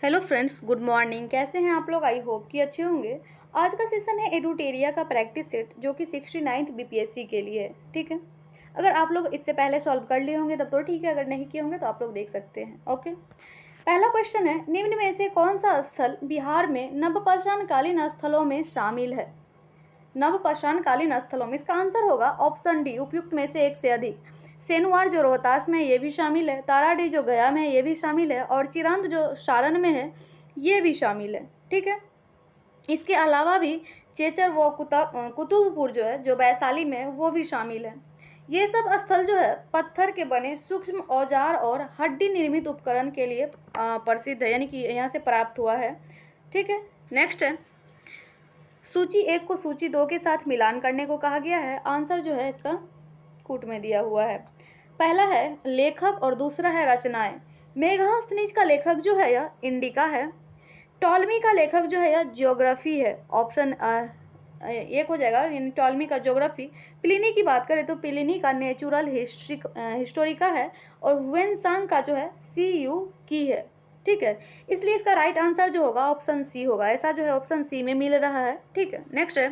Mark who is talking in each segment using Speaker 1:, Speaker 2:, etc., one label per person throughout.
Speaker 1: Hello friends, good morning. कैसे हैं आप लोग? आई होप कि अच्छे होंगे। आज का सेशन है एडुटेरिया का प्रैक्टिस सेट, जो कि 69th बीपीएससी के लिए है। ठीक है, अगर आप लोग इससे पहले सॉल्व कर लिए होंगे तब तो ठीक है, अगर नहीं किए होंगे तो आप लोग देख सकते हैं। ओके, पहला क्वेश्चन है, निम्न में से कौन सा स्थल बिहार में नवपाषाणकालीन स्थलों में शामिल है? नवपाषाणकालीन स्थलों में इसका आंसर होगा ऑप्शन डी, उपयुक्त में से एक से अधिक। सेनुवार जो रोहतास में है ये भी शामिल है, ताराडी जो गया में है ये भी शामिल है, और चिरंद जो सारण में है ये भी शामिल है। ठीक है, इसके अलावा भी चेचर व कुतुबपुर जो है, जो वैशाली में है, वो भी शामिल है। ये सब स्थल जो है पत्थर के बने सूक्ष्म औजार और हड्डी निर्मित उपकरण के लिए प्रसिद्ध है, यानी कि यहाँ से प्राप्त हुआ है। ठीक है, नेक्स्ट है, सूची 1 को सूची 2 के साथ मिलान करने को कहा गया है। आंसर जो है इसका कूट में दिया हुआ है। पहला है लेखक और दूसरा है रचनाएं। मेघास्तनीज का लेखक जो है यह इंडिका है। टॉलमी का लेखक जो है यह ज्योग्राफी है। ऑप्शन एक हो जाएगा, यानी टॉलमी का ज्योग्राफी। प्लिनी की बात करें तो प्लिनी का नेचुरल हिस्टोरिका है, और हुएनसांग का जो है CU की है। ठीक है, इसलिए इसका राइट आंसर जो होगा ऑप्शन सी होगा। ऐसा जो है ऑप्शन सी में मिल रहा है। ठीक है, नेक्स्ट है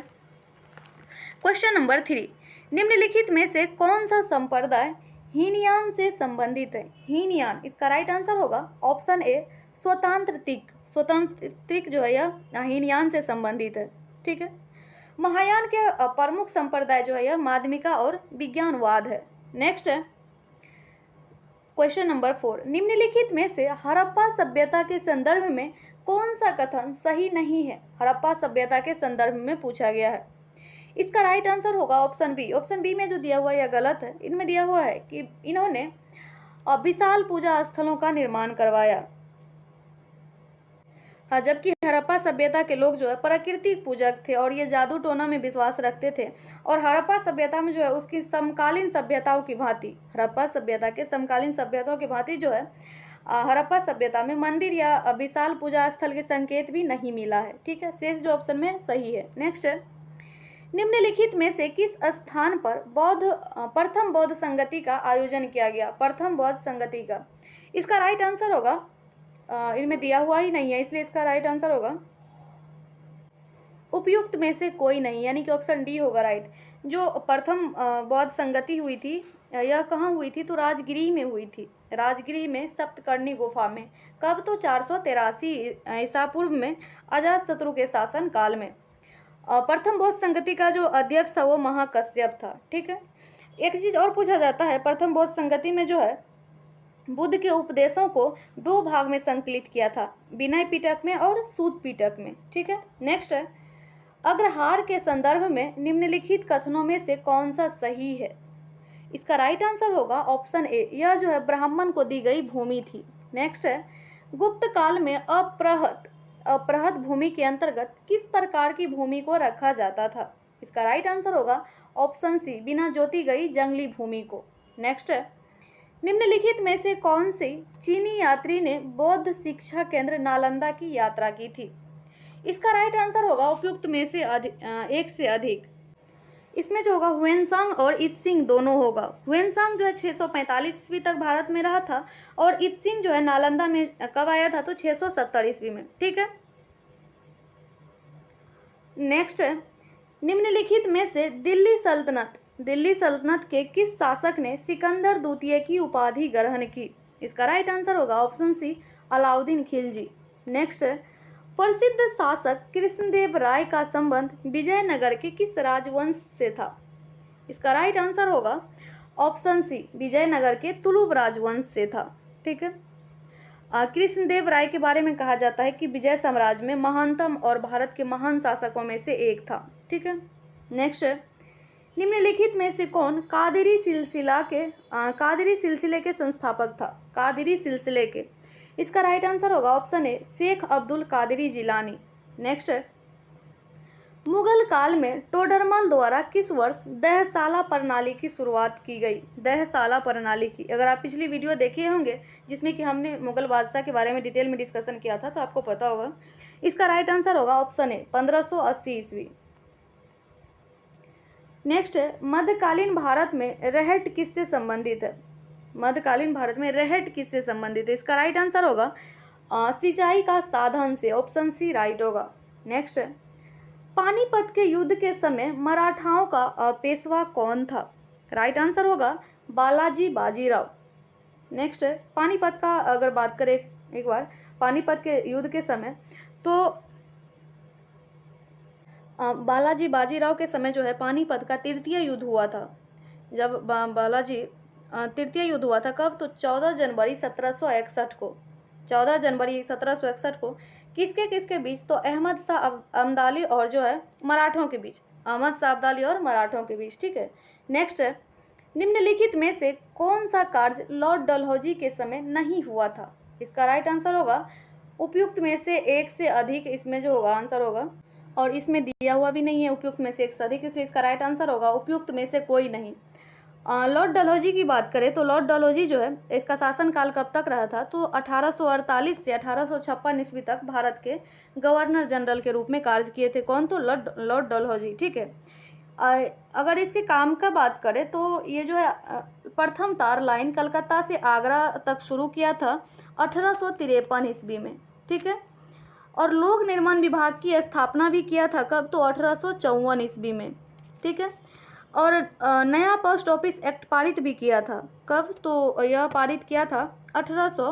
Speaker 1: क्वेश्चन नंबर 3, निम्नलिखित में से कौन सा संप्रदाय हीनयान से संबंधित है? हीनयान, इसका राइट आंसर होगा ऑप्शन ए स्वतंत्रिक। स्वतंत्रिक जो है यह हीनयान से संबंधित है। ठीक है, महायान के प्रमुख संप्रदाय जो है यह माध्यमिका और विज्ञानवाद है। नेक्स्ट है क्वेश्चन नंबर 4, निम्नलिखित में से हड़प्पा सभ्यता के संदर्भ में कौन सा कथन सही नहीं है? हड़प्पा सभ्यता के संदर्भ में पूछा गया है। इसका राइट आंसर होगा ऑप्शन बी। ऑप्शन बी में जो दिया हुआ है यह गलत है। इनमें दिया हुआ है कि इन्होंने विशाल पूजा स्थलों का निर्माण करवाया, जबकि हड़प्पा सभ्यता के लोग जो है प्राकृतिक पूजक थे और ये जादू टोना में विश्वास रखते थे। और हड़प्पा सभ्यता में जो है उसकी समकालीन सभ्यताओं की भांति, हड़प्पा सभ्यता के समकालीन सभ्यताओं की भांति जो है हड़प्पा सभ्यता में मंदिर या विशाल पूजा स्थल के संकेत भी नहीं मिला है। ठीक है, शेष जो ऑप्शन में सही है। नेक्स्ट है, निम्नलिखित में से किस स्थान पर प्रथम बौद्ध संगति का आयोजन किया गया? प्रथम बौद्ध संगति का, इसका राइट आंसर होगा, इनमें दिया हुआ ही नहीं है, इसलिए इसका राइट आंसर होगा उपयुक्त में से कोई नहीं, यानी कि ऑप्शन डी होगा राइट। जो प्रथम बौद्ध संगति हुई थी यह कहाँ हुई थी? तो राजगिरी में हुई थी। राजगिरी में सप्तकर्णी गुफा में। कब? तो 483 ईसा पूर्व में, अजातशत्रु के शासन काल में। प्रथम बौद्ध संगति का जो अध्यक्ष था वो महाकश्यप था। ठीक है, एक चीज और पूछा जाता है, प्रथम बौद्ध संगति में जो है बुद्ध के उपदेशों को 2 भाग में संकलित किया था, विनय पिटक में और सूत पिटक में। ठीक है, नेक्स्ट है, अग्रहार के संदर्भ में निम्नलिखित कथनों में से कौन सा सही है? इसका राइट आंसर होगा ऑप्शन ए, यह जो है ब्राह्मण को दी गई भूमि थी। नेक्स्ट है, गुप्त काल में अपृहत भूमि के अंतर्गत किस प्रकार की भूमि को रखा जाता था? इसका राइट आंसर होगा ऑप्शन सी, बिना जोती गई जंगली भूमि को। नेक्स्ट है, निम्नलिखित में से कौन सी चीनी यात्री ने बौद्ध शिक्षा केंद्र नालंदा की यात्रा की थी? इसका राइट आंसर होगा उपयुक्त में से एक से अधिक। इसमें जो होगा हुएनसांग और इत्सिंग दोनों होगा। हुएनसांग जो है 645 ईस्वी तक भारत में रहा था, और इत्सिंग जो है नालंदा में कब आया था? तो 670 ईस्वी में। ठीक है, नेक्स्ट है, निम्नलिखित में से दिल्ली सल्तनत के किस शासक ने सिकंदर द्वितीय की उपाधि ग्रहण की? इसका राइट आंसर होगा option C, Alauddin Khilji. Next है, प्रसिद्ध शासक कृष्णदेव राय का संबंध विजयनगर के किस राजवंश से था? इसका राइट आंसर होगा ऑप्शन सी, विजयनगर के तुलुव राजवंश से था। ठीक है, कृष्णदेव राय के बारे में कहा जाता है कि विजय साम्राज्य में महानतम और भारत के महान शासकों में से एक था। ठीक है, नेक्स्ट है, निम्नलिखित में से कौन कादिरी सिलसिले के संस्थापक था? कादिरी सिलसिले के, इसका राइट आंसर होगा option A, Sheikh Abdul Qadiri Jilani. Next है, मुगल काल में टोडरमल द्वारा किस वर्ष दहशाला प्रणाली की शुरुआत की गई? दहशाला प्रणाली की, अगर आप पिछली वीडियो देखे होंगे जिसमें कि हमने मुगल बादशाह के बारे में डिटेल में डिस्कशन किया था, तो आपको पता होगा। इसका राइट आंसर होगा ऑप्शन ए, 1580 ईस्वी। नेक्स्ट है, मध्यकालीन भारत में रहट किससे संबंधित है? मध्यकालीन भारत में रहट किससे संबंधित है? इसका राइट आंसर होगा सिंचाई का साधन से, ऑप्शन सी राइट होगा। नेक्स्ट है, पानीपत के युद्ध के समय मराठाओं का पेशवा कौन था? राइट आंसर होगा बालाजी बाजीराव। नेक्स्ट है, पानीपत का अगर बात करें एक बार, पानीपत के युद्ध के समय तो बालाजी बाजीराव के समय जो है पानीपत का तृतीय युद्ध हुआ था। जब बालाजी तृतीय युद्ध हुआ था कब? तो 14 जनवरी 1761 को। 14 जनवरी 1761 को किसके किसके बीच? तो अहमद शाह अब्दाली और जो है मराठों के बीच, अहमद शाह अब्दाली और मराठों के बीच। ठीक है। नेक्स्ट है, निम्नलिखित में से कौन सा कार्य लॉर्ड डलहौजी के समय नहीं हुआ था? इसका राइट आंसर होगा उपयुक्त में से एक से अधिक, इसमें जो होगा आंसर होगा, और इसमें दिया हुआ भी नहीं है उपयुक्त में से एक से अधिक, इसलिए इसका राइट आंसर होगा उपयुक्त में से कोई नहीं। लॉर्ड डलहौजी की बात करें तो लॉर्ड डलहौजी जो है इसका शासनकाल कब तक रहा था? तो 1848 से 1856 ईस्वी तक भारत के गवर्नर जनरल के रूप में कार्य किए थे। कौन? तो लॉर्ड डलहौजी। ठीक है। अगर इसके काम का बात करें तो ये जो है प्रथम तार लाइन कलकत्ता से आगरा तक शुरू किया था 1853 ईस्वी में। ठीक है। और लोक निर्माण विभाग की स्थापना भी किया था कब? तो 1854 ईस्वी में। ठीक है। और नया पोस्ट ऑफिस एक्ट पारित भी किया था कब? तो यह पारित किया था 1800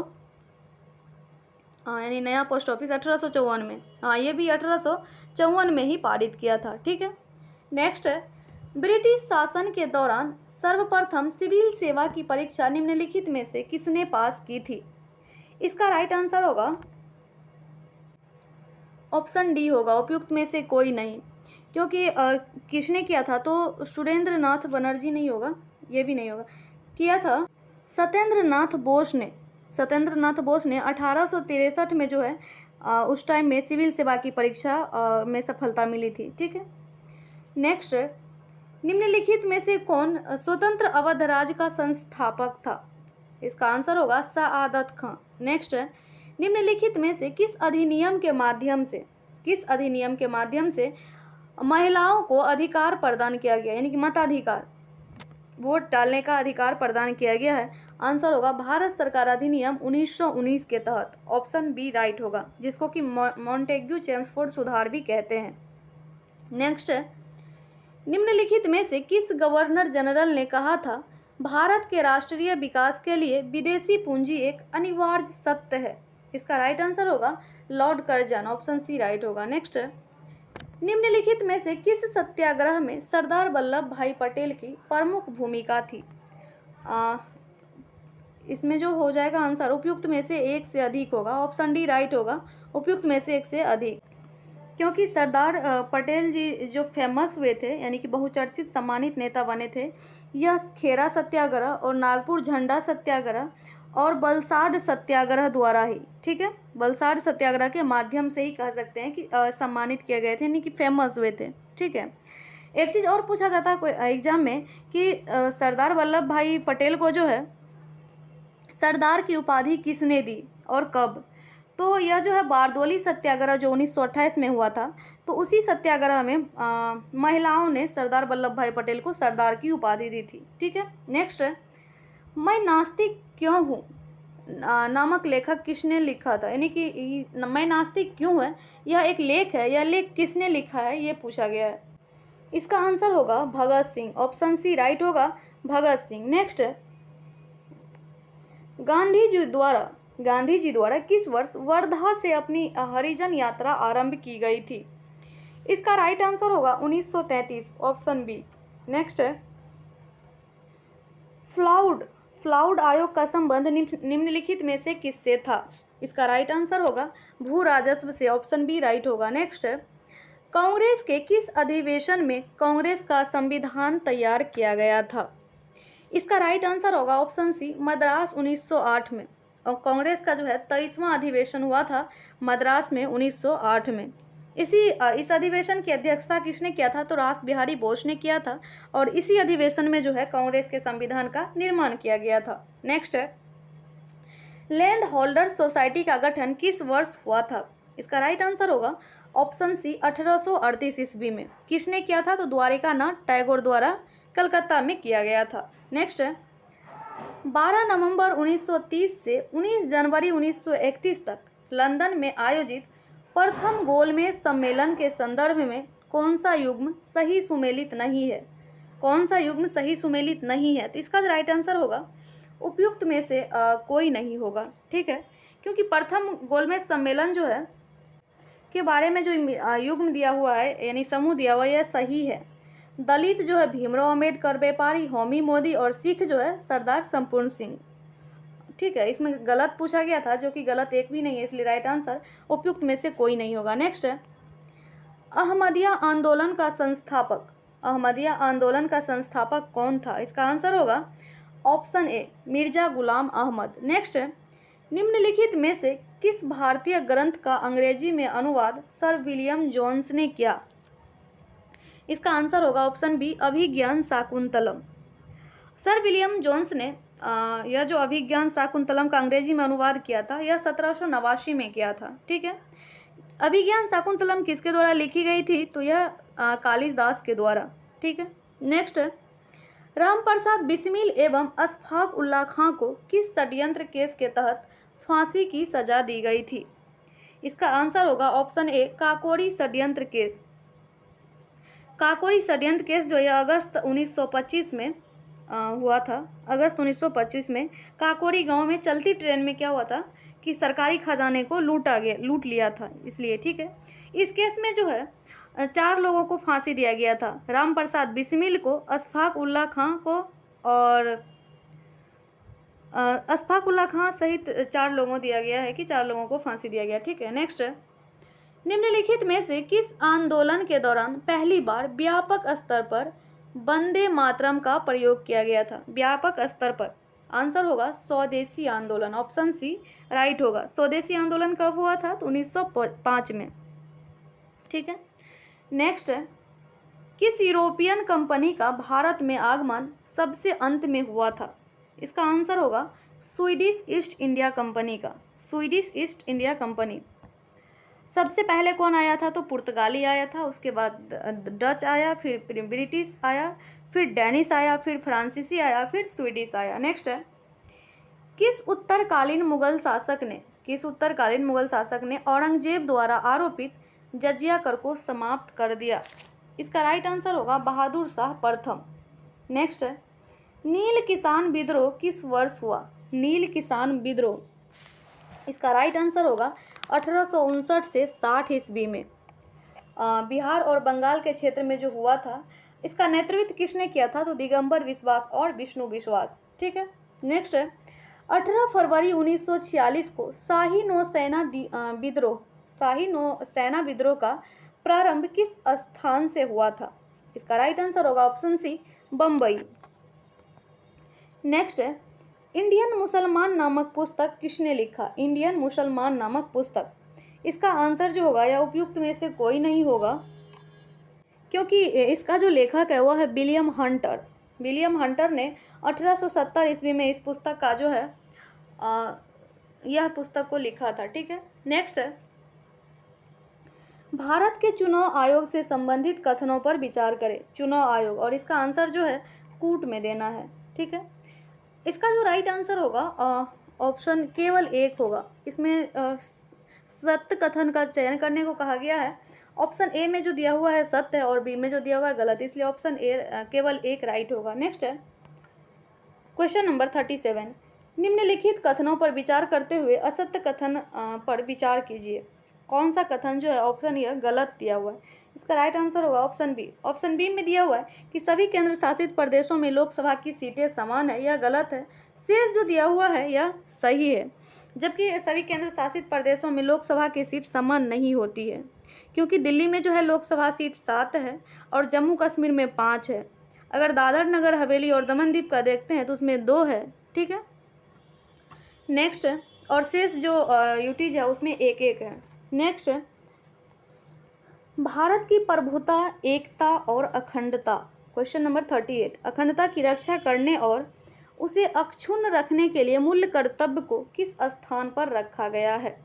Speaker 1: यानी नया पोस्ट ऑफिस 1854 में। ये भी 1854 में ही पारित किया था। ठीक है। नेक्स्ट है, ब्रिटिश शासन के दौरान सर्वप्रथम सिविल सेवा की परीक्षा निम्नलिखित में से किसने पास की थी? इसका राइट आंसर होगा ऑप्शन डी होगा, उपयुक्त में से कोई नहीं। क्योंकि किसने किया था? तो सुरेंद्र नाथ बनर्जी नहीं होगा, ये भी नहीं होगा, किया था सत्येंद्र नाथ बोस ने। सत्येंद्र नाथ बोस ने 1863 में जो है उस टाइम में सिविल सेवा की परीक्षा में सफलता मिली थी। ठीक है। नेक्स्ट, निम्नलिखित में से कौन स्वतंत्र अवध राज्य का संस्थापक था? इसका आंसर होगा सआदत खां। नेक्स्ट है, निम्नलिखित में से किस अधिनियम के माध्यम से महिलाओं को अधिकार प्रदान किया गया, यानी कि मताधिकार, वोट डालने का अधिकार प्रदान किया गया है? आंसर होगा भारत सरकार अधिनियम 1919 के तहत। ऑप्शन बी राइट होगा, जिसको कि मॉन्टेग्यू चेम्सफोर्ड सुधार भी कहते हैं। नेक्स्ट है, निम्नलिखित में से किस गवर्नर जनरल ने कहा था भारत के राष्ट्रीय विकास के लिए विदेशी पूंजी एक अनिवार्य सत्य है? इसका राइट आंसर होगा Lord Curzon. Option C right होगा। नेक्स्ट है, निम्नलिखित में से किस सत्याग्रह में सरदार वल्लभ भाई पटेल की प्रमुख भूमिका थी? इसमें जो हो जाएगा आंसर उपयुक्त में से एक से अधिक होगा। ऑप्शन डी राइट होगा, उपयुक्त में से एक से अधिक। क्योंकि सरदार पटेल जी जो फेमस हुए थे, यानी कि बहुचर्चित सम्मानित नेता बने थे, यह खेरा सत्याग्रह और नागपुर झंडा सत्याग्रह और बलसाड़ सत्याग्रह द्वारा ही, ठीक है, बलसाड़ सत्याग्रह के माध्यम से ही कह सकते हैं कि सम्मानित किए गए थे, यानी कि फेमस हुए थे। ठीक है। एक चीज़ और पूछा जाता है कोई एग्जाम में कि सरदार वल्लभ भाई पटेल को जो है सरदार की उपाधि किसने दी और कब? तो यह जो है बारदोली सत्याग्रह जो 1928 में हुआ था, तो उसी सत्याग्रह में महिलाओं ने सरदार वल्लभ भाई पटेल को सरदार की उपाधि दी थी। ठीक है। नेक्स्ट है, मैं नास्तिक क्यों हूँ नामक लेखक किसने लिखा था? यानी कि मैं नास्तिक क्यों है, यह एक लेख है, यह लेख किसने लिखा है, ये पूछा गया है। इसका आंसर होगा Bhagat Singh. Option C right होगा, भगत सिंह। नेक्स्ट है, गांधी जी द्वारा किस वर्ष वर्धा से अपनी हरिजन यात्रा आरंभ की गई थी? इसका राइट आंसर होगा 1933। Option B. नेक्स्ट है, फ्लाउड आयोग का संबंध निम्नलिखित में से किससे था? इसका राइट आंसर होगा भू राजस्व से। ऑप्शन बी राइट होगा। नेक्स्ट है, कांग्रेस के किस अधिवेशन में कांग्रेस का संविधान तैयार किया गया था? इसका राइट आंसर होगा ऑप्शन सी, मद्रास 1908 में। और कांग्रेस का जो है 23वां अधिवेशन हुआ था मद्रास में 1908 में। इस अधिवेशन की अध्यक्षता किसने किया था? तो रास बिहारी बोस ने किया था, और इसी अधिवेशन में जो है कांग्रेस के संविधान का निर्माण किया गया था। नेक्स्ट है, लैंड होल्डर सोसाइटी का गठन किस वर्ष हुआ था? इसका राइट आंसर होगा ऑप्शन सी, 1838 ईस्वी में। किसने किया था? तो द्वारिकानाथ टैगोर द्वारा कलकत्ता में किया गया था। नेक्स्ट है, 12 नवंबर 1930 से 19 जनवरी 1931 तक लंदन में आयोजित प्रथम गोलमेज सम्मेलन के संदर्भ में कौन सा युग्म सही सुमेलित नहीं है? कौन सा युग्म सही सुमेलित नहीं है? तो इसका जो राइट आंसर होगा उपयुक्त में से कोई नहीं होगा, ठीक है, क्योंकि प्रथम गोलमेज सम्मेलन जो है के बारे में जो युग्म दिया हुआ है यानी समूह दिया हुआ है यह सही है। दलित जो है भीमराव अम्बेडकर, व्यापारी होमी मोदी और सिख जो है सरदार संपूर्ण सिंह, ठीक है। इसमें गलत पूछा गया था जो कि गलत एक भी नहीं है, इसलिए राइट आंसर उपयुक्त में से कोई नहीं होगा। नेक्स्ट है अहमदिया आंदोलन का संस्थापक। अहमदिया आंदोलन का संस्थापक कौन था? इसका आंसर होगा option A Mirza Ghulam Ahmad. Next है निम्नलिखित में से किस भारतीय ग्रंथ का अंग्रेजी में अनुवाद सर विलियम जोन्स ने किया? इसका आंसर होगा ऑप्शन बी अभिज्ञान शाकुंतलम। सर विलियम जोन्स ने यह जो अभिज्ञान शाकुंतलम का अंग्रेजी में अनुवाद किया था यह 1789 में किया था, ठीक है। अभिज्ञान शाकुंतलम किसके द्वारा लिखी गई थी? तो यह कालिदास के द्वारा, ठीक है। नेक्स्ट रामप्रसाद बिस्मिल एवं अशफाक उल्लाह खां को किस षड्यंत्र केस के तहत फांसी की सजा दी गई थी? इसका आंसर होगा ऑप्शन ए काकोरी षड्यंत्र केस। काकोरी षड्यंत्र केस जो है अगस्त 1925 में हुआ था। अगस्त 1925 में काकोरी गांव में चलती ट्रेन में क्या हुआ था कि सरकारी खजाने को लूट लिया था, इसलिए, ठीक है। इस केस में जो है 4 लोगों को फांसी दिया गया था, रामप्रसाद बिस्मिल को, अशफाक उल्लाह खां को और अशफाक उल्लाह खां सहित 4 लोगों दिया गया है कि 4 लोगों को फांसी दिया गया, ठीक है। नेक्स्ट है निम्नलिखित में से किस आंदोलन के दौरान पहली बार व्यापक स्तर पर वंदे मातरम का प्रयोग किया गया था? व्यापक स्तर पर आंसर होगा स्वदेशी आंदोलन, ऑप्शन सी राइट होगा। स्वदेशी आंदोलन कब हुआ था? तो 1905 में, ठीक है। नेक्स्ट है किस यूरोपियन कंपनी का भारत में आगमन सबसे अंत में हुआ था? इसका आंसर होगा स्वीडिश ईस्ट इंडिया कंपनी का। स्वीडिश ईस्ट इंडिया कंपनी सबसे पहले कौन आया था? तो पुर्तगाली आया था, उसके बाद डच आया, फिर ब्रिटिश आया, फिर डेनिश आया, फिर फ्रांसीसी आया, फिर स्वीडिश आया। नेक्स्ट है किस उत्तरकालीन मुगल शासक ने औरंगजेब द्वारा आरोपित जजिया कर को समाप्त कर दिया? इसका राइट आंसर होगा बहादुर शाह प्रथम। नेक्स्ट है नील किसान विद्रोह किस वर्ष हुआ? नील किसान विद्रोह, इसका राइट आंसर होगा 1859 से 60 ईस्वी में बिहार और बंगाल के क्षेत्र में जो हुआ था। इसका नेतृत्व किसने किया था? तो दिगंबर विश्वास और विष्णु विश्वास, ठीक है। नेक्स्ट है 18 फरवरी 1946 को शाही नौसेना विद्रोह का प्रारंभ किस स्थान से हुआ था? इसका राइट आंसर होगा ऑप्शन सी बम्बई। नेक्स्ट है इंडियन मुसलमान नामक पुस्तक किसने लिखा? इंडियन मुसलमान नामक पुस्तक, इसका आंसर जो होगा यह उपयुक्त में से कोई नहीं होगा, क्योंकि इसका जो लेखक है वह है विलियम हंटर। विलियम हंटर ने 1870 ईस्वी में इस पुस्तक का जो है यह पुस्तक को लिखा था, ठीक है। नेक्स्ट है भारत के चुनाव आयोग से संबंधित कथनों पर विचार करें। चुनाव आयोग, और इसका आंसर जो है कूट में देना है, ठीक है। इसका जो राइट आंसर होगा ऑप्शन केवल एक होगा। इसमें सत्य कथन का चयन करने को कहा गया है। ऑप्शन ए में जो दिया हुआ है सत्य है और बी में जो दिया हुआ है गलत, इसलिए ऑप्शन ए केवल एक राइट होगा। नेक्स्ट है क्वेश्चन नंबर 37 निम्नलिखित कथनों पर विचार करते हुए असत्य कथन पर विचार कीजिए। कौन सा कथन जो है ऑप्शन ए गलत दिया हुआ है? इसका राइट आंसर होगा ऑप्शन बी। ऑप्शन बी में दिया हुआ है कि सभी केंद्र शासित प्रदेशों में लोकसभा की सीटें समान है, यह गलत है। शेष जो दिया हुआ है यह सही है, जबकि सभी केंद्र शासित प्रदेशों में लोकसभा की सीट समान नहीं होती है, क्योंकि दिल्ली में जो है लोकसभा सीट 7 है और जम्मू कश्मीर में 5 है। अगर दादर नगर हवेली और दमन दीव का देखते हैं तो उसमें 2 है, ठीक है। नेक्स्ट और शेष जो यूटीज है उसमें 1-1 है। नेक्स्ट भारत की प्रभुता, एकता और अखंडता, क्वेश्चन नंबर 38, अखंडता की रक्षा करने और उसे अक्षुण्ण रखने के लिए मूल कर्तव्य को किस स्थान पर रखा गया है?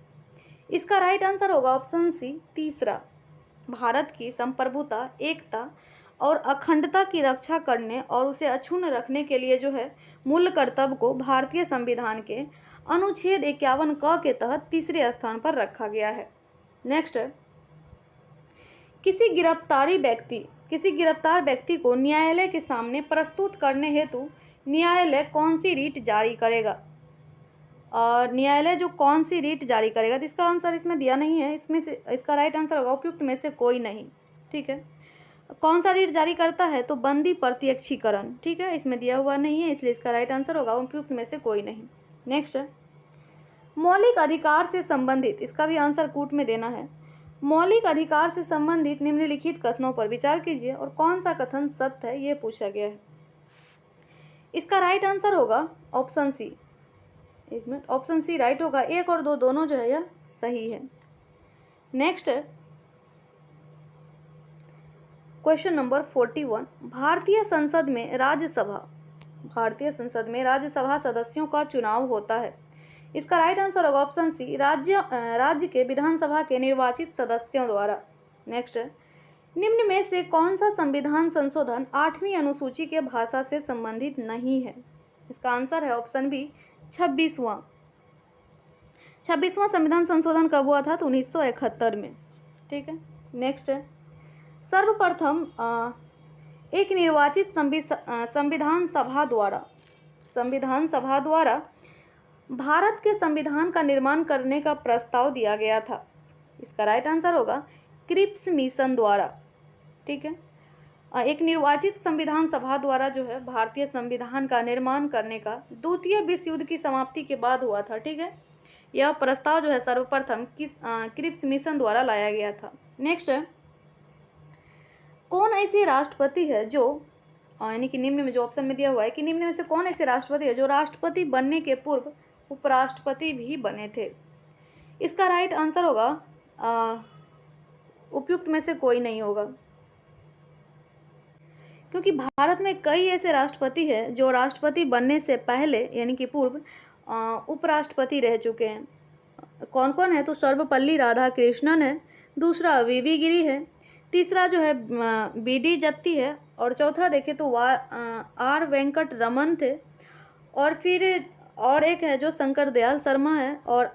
Speaker 1: इसका राइट आंसर होगा ऑप्शन सी तीसरा। भारत की संप्रभुता, एकता और अखंडता की रक्षा करने और उसे अक्षुण्ण रखने के लिए जो है मूल कर्तव्य को भारतीय संविधान के अनुच्छेद 51 क के तहत तीसरे स्थान पर रखा गया है। नेक्स्ट है, किसी गिरफ्तार व्यक्ति को न्यायालय के सामने प्रस्तुत करने हेतु न्यायालय कौन सी रीट जारी करेगा? और न्यायालय जो कौन सी रीट जारी करेगा, तो इसका आंसर इसमें दिया नहीं है। इसमें से इसका राइट आंसर होगा उपयुक्त में से कोई नहीं। ठीक है, कौन सा रीट जारी करता है? तो बंदी प्रत्यक्षीकरण। ठीक है, इसमें दिया हुआ नहीं है, इसलिए इसका राइट आंसर होगा उपयुक्त में से कोई नहीं। नेक्स्ट है, मौलिक अधिकार से संबंधित, इसका भी आंसर कूट में देना है। मौलिक अधिकार से संबंधित निम्नलिखित कथनों पर विचार कीजिए और कौन सा कथन सत्य है, ये पूछा गया है। इसका राइट आंसर होगा ऑप्शन सी। एक मिनट, ऑप्शन सी राइट होगा। 1 और 2 दोनों जो है यह सही है। नेक्स्ट है क्वेश्चन नंबर 41, भारतीय संसद में राज्यसभा सदस्यों का चुनाव होता है। इसका राइट आंसर होगा ऑप्शन सी, राज्य के विधानसभा के निर्वाचित सदस्यों द्वारा। नेक्स्ट है, निम्न में से कौन सा संविधान संशोधन 8वीं अनुसूची के भाषा से संबंधित नहीं है? इसका आंसर है ऑप्शन बी, 26वां संविधान संशोधन कब हुआ था? तो 1971 में। ठीक है, नेक्स्ट है, सर्वप्रथम एक निर्वाचित संविधान सभा द्वारा भारत के संविधान का निर्माण करने का प्रस्ताव दिया गया था। इसका राइट आंसर होगा क्रिप्स मिशन द्वारा। ठीक है, एक निर्वाचित संविधान सभा द्वारा जो है भारतीय संविधान का निर्माण करने का द्वितीय विश्व युद्ध की समाप्ति के बाद हुआ था। ठीक है, यह प्रस्ताव जो है सर्वप्रथम क्रिप्स मिशन द्वारा लाया गया था। नेक्स्ट है, कौन ऐसे राष्ट्रपति है जो यानी कि निम्न में जो ऑप्शन में दिया हुआ है कि निम्न में से कौन ऐसे राष्ट्रपति है जो राष्ट्रपति बनने के पूर्व उपराष्ट्रपति भी बने थे? इसका राइट आंसर होगा उपयुक्त में से कोई नहीं होगा, क्योंकि भारत में कई ऐसे राष्ट्रपति हैं जो राष्ट्रपति बनने से पहले यानी कि पूर्व उपराष्ट्रपति रह चुके हैं। कौन कौन है? तो सर्वपल्ली राधाकृष्णन है, दूसरा वीवी गिरी है, तीसरा जो है बीडी जत्ती है, और चौथा देखें तो आर वेंकट रमन थे, और फिर और एक है जो शंकर दयाल शर्मा है, और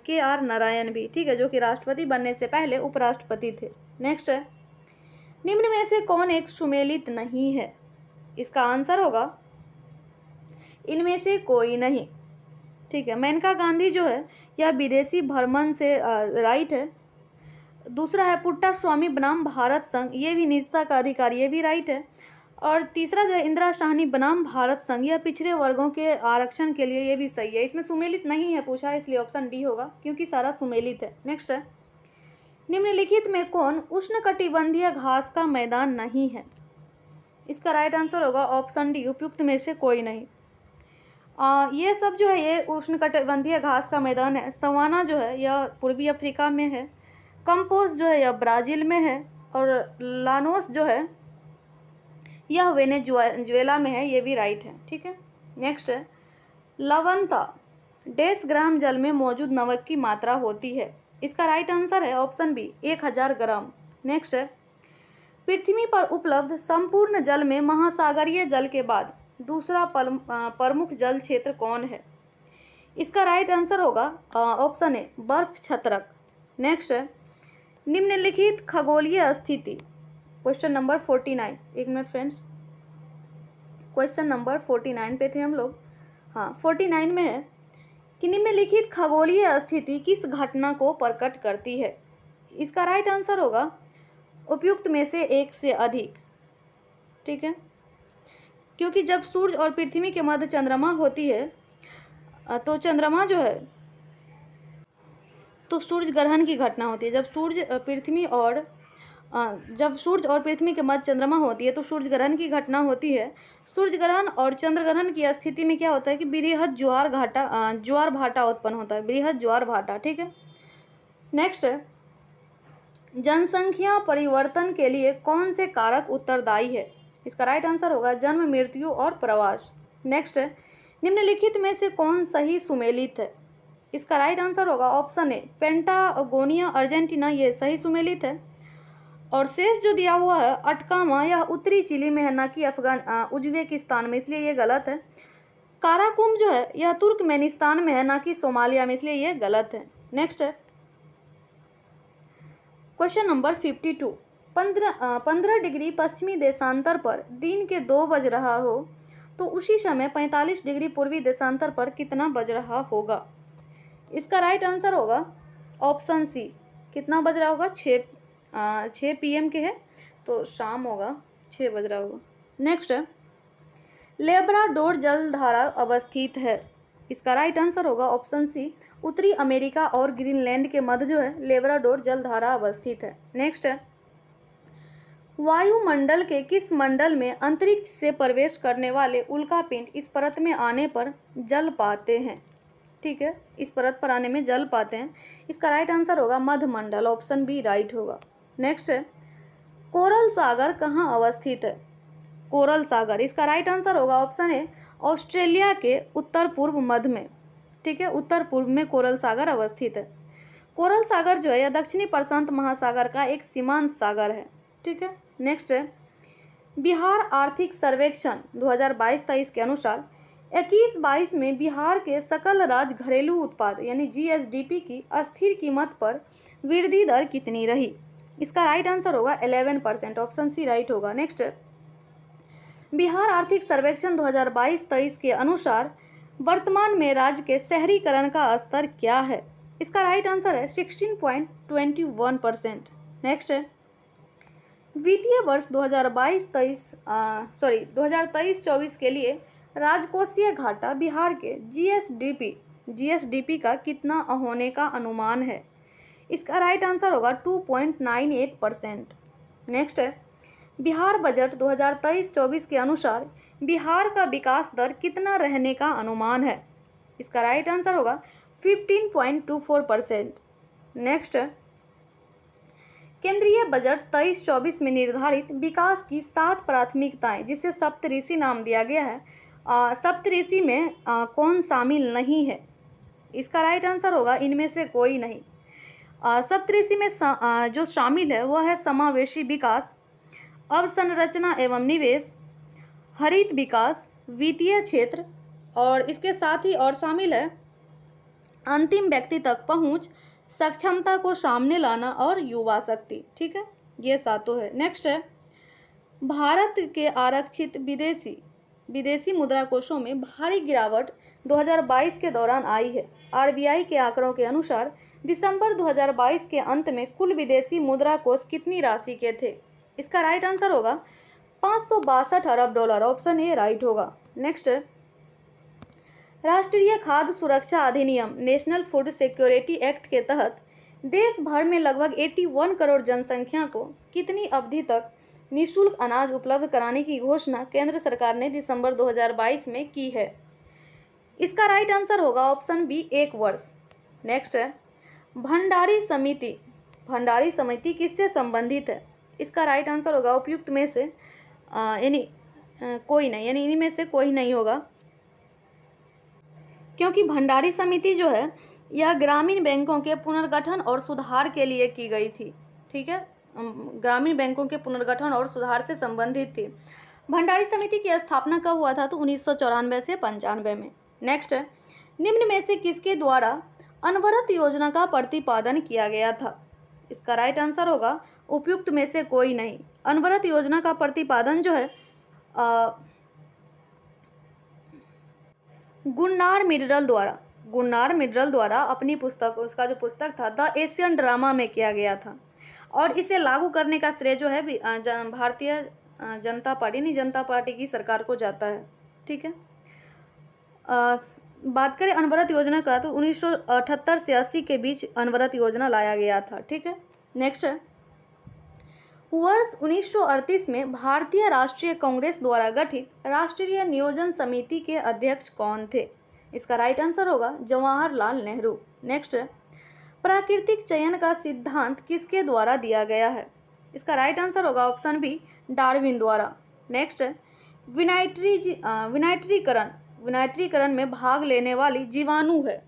Speaker 1: के आर नारायण भी। ठीक है, जो कि राष्ट्रपति बनने से पहले उपराष्ट्रपति थे। नेक्स्ट है, निम्न में से कौन एक सुमेलित नहीं है? इसका आंसर होगा इनमें से कोई नहीं। ठीक है, मेनका गांधी जो है यह विदेशी भ्रमण से राइट है। दूसरा है पुट्टा स्वामी बनाम भारत संघ, ये भी निजता का अधिकार, ये भी राइट है। और तीसरा जो है इंदिरा साहनी बनाम भारत संघ, यह पिछड़े वर्गों के आरक्षण के लिए, ये भी सही है। इसमें सुमेलित नहीं है पूछा है, इसलिए ऑप्शन डी होगा, क्योंकि सारा सुमेलित है। नेक्स्ट है, निम्नलिखित में कौन उष्णकटिबंधीय घास का मैदान नहीं है? इसका राइट आंसर होगा ऑप्शन डी, उपयुक्त में से कोई नहीं। ये सब जो है ये उष्णकटिबंधीय घास का मैदान है। सवाना जो है यह पूर्वी अफ्रीका में है, कंपोज जो है यह ब्राज़ील में है, और लानोस जो है यह वेनेजुएला में है, ये भी राइट है। ठीक है, नेक्स्ट है, लवणता डेढ़ ग्राम जल में मौजूद नमक की मात्रा होती है। इसका राइट आंसर है ऑप्शन बी, 1000 ग्राम। नेक्स्ट है, पृथ्वी पर उपलब्ध संपूर्ण जल में महासागरीय जल के बाद दूसरा प्रमुख जल क्षेत्र कौन है? इसका राइट आंसर होगा ऑप्शन ए, बर्फ छत्रक। नेक्स्ट है, निम्नलिखित खगोलीय स्थिति, क्वेश्चन नंबर 49। एक मिनट फ्रेंड्स, क्वेश्चन नंबर 49 पे थे हम लोग। हाँ, 49 में है कि निम्नलिखित खगोलीय स्थिति किस घटना को प्रकट करती है? इसका राइट आंसर होगा उपयुक्त में से एक से अधिक। ठीक है, क्योंकि जब सूर्य और पृथ्वी के मध्य चंद्रमा होती है तो चंद्रमा जो है तो सूर्य ग्रहण की घटना होती है। जब सूर्य और पृथ्वी के मध्य चंद्रमा होती है तो सूर्य ग्रहण की घटना होती है। सूर्य ग्रहण और चंद्र ग्रहण की स्थिति में क्या होता है कि बृहद ज्वार भाटा उत्पन्न होता है, बृहद ज्वार भाटा। ठीक है, नेक्स्ट है, जनसंख्या परिवर्तन के लिए कौन से कारक उत्तरदायी है? इसका राइट आंसर होगा जन्म, मृत्यु और प्रवास। नेक्स्ट है, निम्नलिखित में से कौन सही सुमेलित है? इसका राइट आंसर होगा ऑप्शन ए, पेंटागोनिया अर्जेंटीना, ये सही सुमेलित है। और शेष जो दिया हुआ है अटकामा, यह उत्तरी चिली में है, ना कि उज्बेकिस्तान में, इसलिए ये गलत है। काराकुम जो है यह तुर्कमेनिस्तान में है, ना कि सोमालिया में, इसलिए यह गलत है। नेक्स्ट है क्वेश्चन नंबर 52। 15 डिग्री पश्चिमी देशांतर पर दिन के 2 बज रहा हो तो उसी समय 45 डिग्री पूर्वी देशांतर पर कितना बज रहा होगा? इसका राइट आंसर होगा ऑप्शन सी। कितना बज रहा होगा? 6 PM के है तो शाम होगा, 6 बज रहा होगा। नेक्स्ट है लेब्राडोर जलधारा अवस्थित है। इसका राइट आंसर होगा ऑप्शन सी। उत्तरी अमेरिका और ग्रीनलैंड के मध्य जो है लेब्राडोर जलधारा अवस्थित है। नेक्स्ट है वायुमंडल के किस मंडल में अंतरिक्ष से प्रवेश करने वाले उल्कापिंड इस परत में आने पर जल पाते हैं? ठीक है, इस परत पर आने में जल पाते हैं। इसका राइट आंसर होगा मध्य मंडल, ऑप्शन बी राइट होगा। नेक्स्ट है कोरल सागर कहाँ अवस्थित है? कोरल सागर, इसका राइट आंसर होगा ऑप्शन ए ऑस्ट्रेलिया के उत्तर पूर्व मध्य में। ठीक है, उत्तर पूर्व में कोरल सागर अवस्थित है। कोरल सागर जो है यह दक्षिणी प्रशांत महासागर का एक सीमांत सागर है। ठीक है। नेक्स्ट है बिहार आर्थिक सर्वेक्षण 2022-23 के अनुसार 21-22 में बिहार के सकल राज्य घरेलू उत्पाद यानी GSDP की अस्थिर कीमत पर वृद्धि दर कितनी रही? इसका राइट आंसर होगा 11%, ऑप्शन सी राइट होगा। नेक्स्ट है बिहार आर्थिक सर्वेक्षण 2022-23 के अनुसार वर्तमान में राज्य के शहरीकरण का स्तर क्या है? इसका राइट आंसर है 16.21%। नेक्स्ट है वित्तीय वर्ष 2023-24 के लिए राजकोषीय घाटा बिहार के GSDP का कितना होने का अनुमान है? इसका राइट आंसर होगा 2.98%। नेक्स्ट है बिहार बजट 2023-24 के अनुसार बिहार का विकास दर कितना रहने का अनुमान है? इसका राइट आंसर होगा 15.24%। नेक्स्ट है केंद्रीय बजट 23-24 में निर्धारित विकास की 7 प्राथमिकताएं जिसे सप्तऋषि नाम दिया गया है, सप्तऋषि में कौन शामिल नहीं है? इसका राइट आंसर होगा इनमें से कोई नहीं। सप्तऋषि में जो शामिल है वह है समावेशी विकास, अवसंरचना एवं निवेश, हरित विकास, वित्तीय क्षेत्र और इसके साथ ही और शामिल है अंतिम व्यक्ति तक पहुंच, सक्षमता को सामने लाना और युवा शक्ति। ठीक है, ये सातों है। नेक्स्ट है भारत के आरक्षित विदेशी मुद्रा कोषों में भारी गिरावट 2022 के दौरान आई है। RBI के आंकड़ों के अनुसार दिसंबर 2022 के अंत में कुल विदेशी मुद्रा कोष कितनी राशि के थे? इसका राइट आंसर होगा 562 अरब डॉलर, ऑप्शन ए राइट होगा। नेक्स्ट है राष्ट्रीय खाद्य सुरक्षा अधिनियम नेशनल फूड सिक्योरिटी एक्ट के तहत देश भर में लगभग 81 करोड़ जनसंख्या को कितनी अवधि तक निःशुल्क अनाज उपलब्ध कराने की घोषणा केंद्र सरकार ने दिसंबर 2022 में की है? इसका राइट आंसर होगा ऑप्शन बी 1 वर्ष। नेक्स्ट है भंडारी समिति किससे संबंधित है? इसका राइट आंसर होगा उपयुक्त में से कोई नहीं, यानी इन्हीं में से कोई नहीं होगा, क्योंकि भंडारी समिति जो है यह ग्रामीण बैंकों के पुनर्गठन और सुधार के लिए की गई थी। ठीक है, ग्रामीण बैंकों के पुनर्गठन और सुधार से संबंधित थी। भंडारी समिति की स्थापना कब हुआ था? तो 1994 से 95 में। नेक्स्ट है निम्न में से किसके द्वारा अनवरत योजना का प्रतिपादन किया गया था? इसका राइट आंसर होगा उपयुक्त में से कोई नहीं। अनवरत योजना का प्रतिपादन जो है गुन्नार मिडरल द्वारा अपनी पुस्तक, उसका जो पुस्तक था द एशियन ड्रामा में किया गया था और इसे लागू करने का श्रेय जो है भारतीय जनता पार्टी की सरकार को जाता है। ठीक है, बात करें अनवरत योजना का तो 1978 से 80 के बीच अनवरत योजना लाया गया था। ठीक है। नेक्स्ट है वर्ष 1938 में भारतीय राष्ट्रीय कांग्रेस द्वारा गठित राष्ट्रीय नियोजन समिति के अध्यक्ष कौन थे? इसका राइट आंसर होगा जवाहरलाल नेहरू। नेक्स्ट है प्राकृतिक चयन का सिद्धांत किसके द्वारा दिया गया है? इसका राइट आंसर होगा ऑप्शन बी डार्विन द्वारा। नेक्स्ट है विनाइट्रीकरण में भाग लेने वाली जीवाणु है।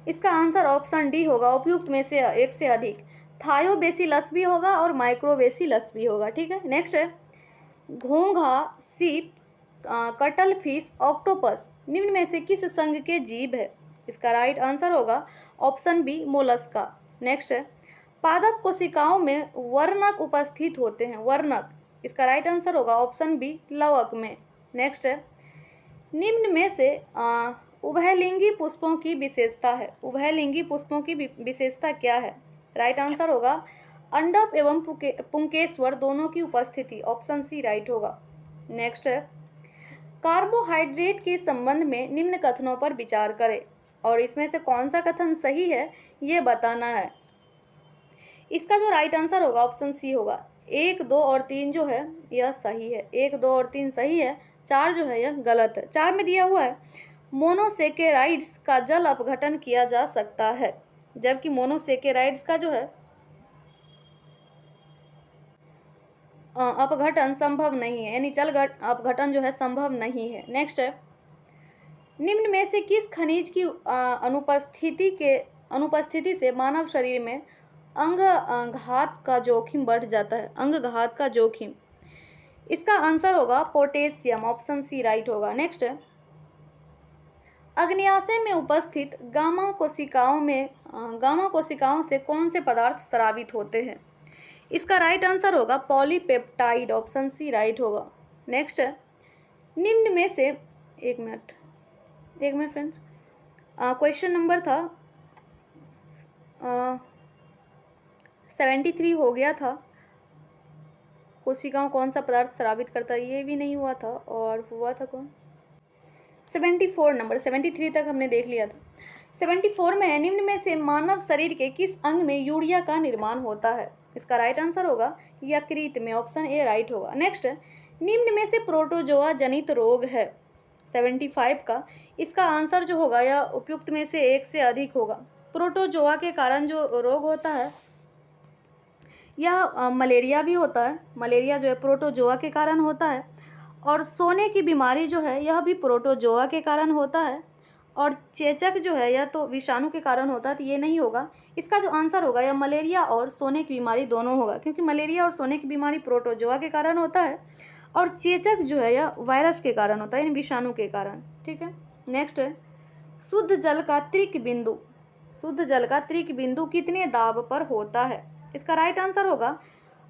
Speaker 1: इसका आंसर ऑप्शन डी होगा उपयुक्त में से एक से अधिक। थायोबेसिलस भी होगा और माइक्रोबेसिलस भी होगा। ठीक है। नेक्स्ट है घोंघा सीप कटल फिश, ऑक्टोपस निम्न में से किस संघ के जीव है? इसका राइट आंसर होगा ऑप्शन बी मोलस्का। नेक्स्ट है, पादप कोशिकाओं में वर्णक उपस्थित होते हैं, वर्णक। इसका राइट आंसर होगा ऑप्शन बी लवक में। नेक्स्ट है, निम्न में से उभयलिंगी पुष्पों की विशेषता है, उभयलिंगी पुष्पों की विशेषता क्या है? राइट आंसर होगा अंडप एवं पुंकेश्वर दोनों की उपस्थिति, ऑप्शन सी राइट होगा। नेक्स्ट है, कार्बोहाइड्रेट के संबंध में निम्न कथनों पर विचार करें और इसमें से कौन सा कथन सही है ये बताना है। इसका जो राइट आंसर होगा ऑप्शन सी होगा। 1, 2 और 3 जो है यह सही है, 1, 2 और 3 सही है, 4 जो है यह गलत है। 4 में दिया हुआ है मोनोसेकेराइड्स का जल अपघटन किया जा सकता है, जबकि मोनोसेकेराइड्स का जो है अपघटन संभव नहीं है, यानी जल अपघटन जो है संभव नहीं है। नेक्स्ट है, निम्न में से किस खनिज की अनुपस्थिति से मानव शरीर में अंगघात का जोखिम बढ़ जाता है, अंगघात का जोखिम? इसका आंसर होगा पोटेशियम, ऑप्शन सी राइट होगा। नेक्स्ट है, अग्न्याशय में उपस्थित गामा कोशिकाओं से कौन से पदार्थ स्रावित होते हैं? इसका राइट आंसर होगा पॉलीपेप्टाइड, ऑप्शन सी राइट होगा। नेक्स्ट है, निम्न में से एक मिनट फ्रेंड्स, क्वेश्चन नंबर था 73 हो गया था, कोशिकाओं कौन सा पदार्थ स्रावित करता है, ये भी नहीं हुआ था, और हुआ था कौन? 74 नंबर, 73 तक हमने देख लिया था। 74 में है, निम्न में से मानव शरीर के किस अंग में यूरिया का निर्माण होता है? इसका राइट आंसर होगा यकृत में, ऑप्शन ए राइट होगा। नेक्स्ट, निम्न में से प्रोटोजोआ जनित रोग है 75 का, इसका आंसर जो होगा यह उपयुक्त में से एक से अधिक होगा। प्रोटोजोआ के कारण जो रोग होता है यह मलेरिया भी होता है, मलेरिया जो है प्रोटोजोआ के कारण होता है, और सोने की बीमारी जो है यह भी प्रोटोजोआ के कारण होता है, और चेचक जो है यह तो विषाणु के कारण होता है, तो ये नहीं होगा। इसका जो आंसर होगा यह मलेरिया और सोने की बीमारी दोनों होगा, क्योंकि मलेरिया और सोने की बीमारी प्रोटोजोआ के कारण होता है और चेचक जो है यह वायरस के कारण होता है, यानी विषाणु के कारण। ठीक है, नेक्स्ट है, शुद्ध जल का त्रिक बिंदु कितने दाब पर होता है? इसका राइट आंसर होगा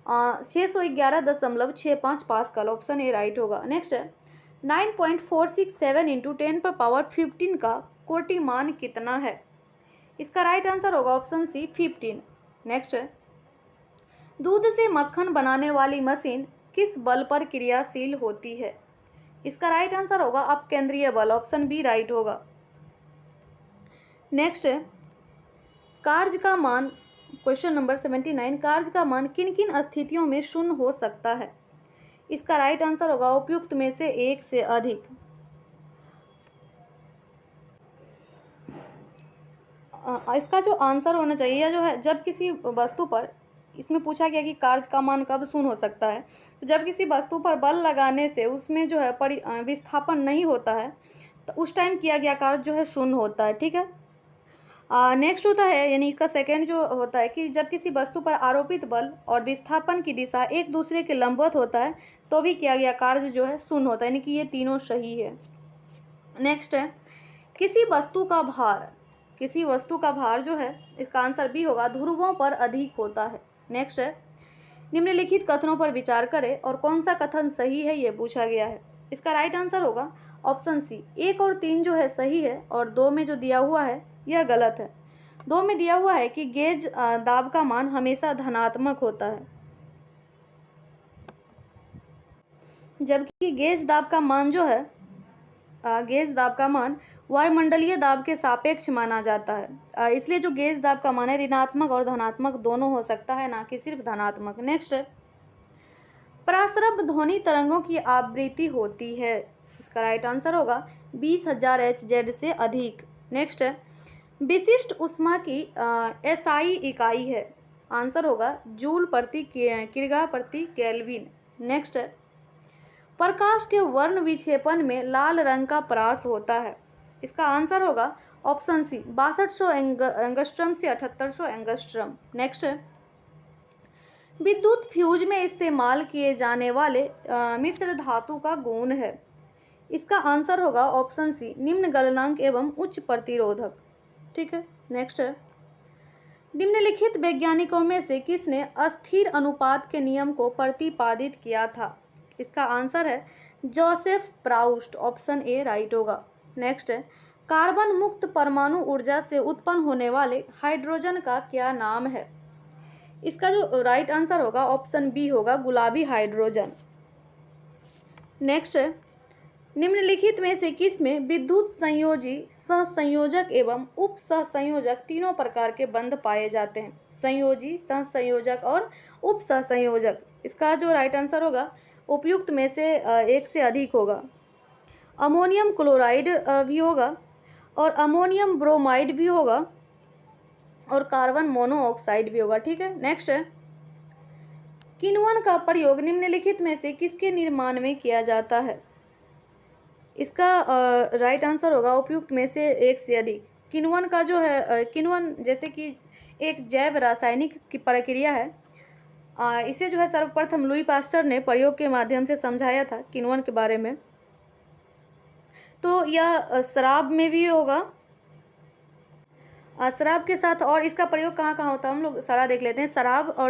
Speaker 1: 611.65 पास्कल, ऑप्शन ए राइट होगा। नेक्स्ट है, 9.467 इंटू 10⁻15 का कोटि मान कितना है? इसका राइट आंसर होगा ऑप्शन सी 15। नेक्स्ट है, दूध से मक्खन बनाने वाली मशीन किस बल पर क्रियाशील होती है? इसका राइट आंसर होगा अपकेंद्रीय बल, ऑप्शन बी राइट होगा। नेक्स्ट है, कार्य का मान, क्वेश्चन नंबर 79, कार्य का मान किन किन स्थितियों में शून्य हो सकता है? इसका राइट आंसर होगा उपयुक्त में से एक से अधिक। इसका जो आंसर होना चाहिए जो है, जब किसी वस्तु पर, इसमें पूछा गया कि कार्य का मान कब शून्य हो सकता है, तो जब किसी वस्तु पर बल लगाने से उसमें जो है विस्थापन नहीं होता है, तो उस टाइम किया गया कार्य जो है शून्य होता है। ठीक है, नेक्स्ट होता है, यानी इसका सेकंड जो होता है कि जब किसी वस्तु पर आरोपित बल और विस्थापन की दिशा एक दूसरे के लंबवत होता है तो भी किया गया कार्य जो है शून्य होता है, यानी कि ये तीनों सही है। नेक्स्ट है, किसी वस्तु का भार जो है, इसका आंसर बी होगा, ध्रुवों पर अधिक होता है। नेक्स्ट है, निम्नलिखित कथनों पर विचार करें और कौन सा कथन सही है ये पूछा गया है। इसका राइट आंसर होगा ऑप्शन सी, 1 और 3 जो है सही है, और 2 में जो दिया हुआ है यह गलत है। 2 में दिया हुआ है कि गेज दाब का मान हमेशा धनात्मक होता है, जबकि गेज दाब का मान जो है, गेज दाब का मान वायुमंडलीय दाब के सापेक्ष माना जाता है, इसलिए जो गेज दाब का मान है ऋणात्मक और धनात्मक दोनों हो सकता है, ना कि सिर्फ धनात्मक। नेक्स्ट है, पराश्रव्य ध्वनि तरंगों की आवृत्ति होती है, इसका राइट आंसर होगा 20,000 Hz से अधिक। नेक्स्ट है, विशिष्ट ऊष्मा की एसआई इकाई है, आंसर होगा जूल प्रति किग्रा प्रति केल्विन। नेक्स्ट है, प्रकाश के वर्ण विक्षेपण में लाल रंग का परास होता है, इसका आंसर होगा ऑप्शन सी 6200 एंगस्ट्रम से 7800 एंगस्ट्रम। नेक्स्ट है, विद्युत फ्यूज में इस्तेमाल किए जाने वाले मिश्र धातु का गुण है, इसका आंसर होगा ऑप्शन सी, निम्न गलनांक एवं उच्च प्रतिरोधक। ठीक है, नेक्स्ट है, निम्नलिखित वैज्ञानिकों में से किसने अस्थिर अनुपात के नियम को प्रतिपादित किया था? इसका आंसर है Joseph Proust, option A right होगा। नेक्स्ट है, कार्बन मुक्त परमाणु ऊर्जा से उत्पन्न होने वाले हाइड्रोजन का क्या नाम है? इसका जो राइट आंसर होगा ऑप्शन बी होगा, गुलाबी हाइड्रोजन। नेक्स्ट है, निम्नलिखित में से किसमें विद्युत संयोजी, सहसंयोजक एवं उप सहसंयोजक तीनों प्रकार के बंध पाए जाते हैं? संयोजी, सहसंयोजक और उप सहसंयोजक। इसका जो राइट आंसर होगा उपयुक्त में से एक से अधिक होगा। अमोनियम क्लोराइड भी होगा और अमोनियम ब्रोमाइड भी होगा और कार्बन मोनोऑक्साइड भी होगा। ठीक है, नेक्स्ट है, किण्वन का प्रयोग निम्नलिखित में से किसके निर्माण में किया जाता है? इसका राइट आंसर होगा उपयुक्त में से एक से अधिक। किण्वन का जो है किण्वन जैसे कि एक जैव रासायनिक की प्रक्रिया है, इसे जो है सर्वप्रथम लुई पास्चर ने प्रयोग के माध्यम से समझाया था किण्वन के बारे में। तो यह शराब में भी होगा, शराब के साथ, और इसका प्रयोग कहाँ कहाँ होता है हम लोग सारा देख लेते हैं।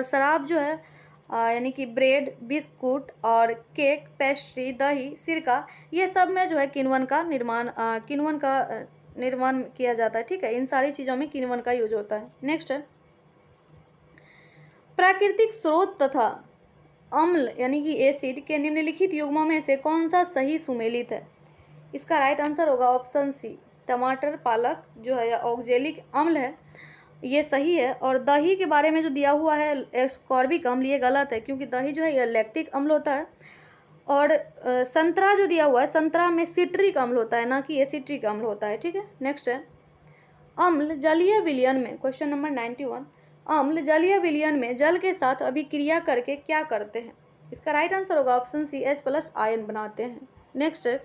Speaker 1: शराब जो है यानी कि ब्रेड, बिस्कुट और केक, पेस्ट्री, दही, सिरका, ये सब में जो है किण्वन का निर्माण किया जाता है। ठीक है, इन सारी चीज़ों में किण्वन का यूज होता है। नेक्स्ट है, प्राकृतिक स्रोत तथा अम्ल यानी कि एसिड के निम्नलिखित युग्मों में से कौन सा सही सुमेलित है? इसका राइट आंसर होगा ऑप्शन सी, टमाटर, पालक जो है ऑक्जेलिक अम्ल है, ये सही है। और दही के बारे में जो दिया हुआ है एस्कॉर्बिक अम्ल, ये गलत है क्योंकि दही जो है ये लैक्टिक अम्ल होता है। और संतरा जो दिया हुआ है, संतरा में सिट्रिक अम्ल होता है, ना कि एसिट्रिक अम्ल होता है। ठीक है, नेक्स्ट है, अम्ल जलीय विलयन में, क्वेश्चन नंबर 91, अम्ल जलीय विलयन में जल के साथ अभिक्रिया करके क्या करते हैं? इसका राइट आंसर होगा ऑप्शन सी, H+ आयन बनाते हैं। नेक्स्ट है,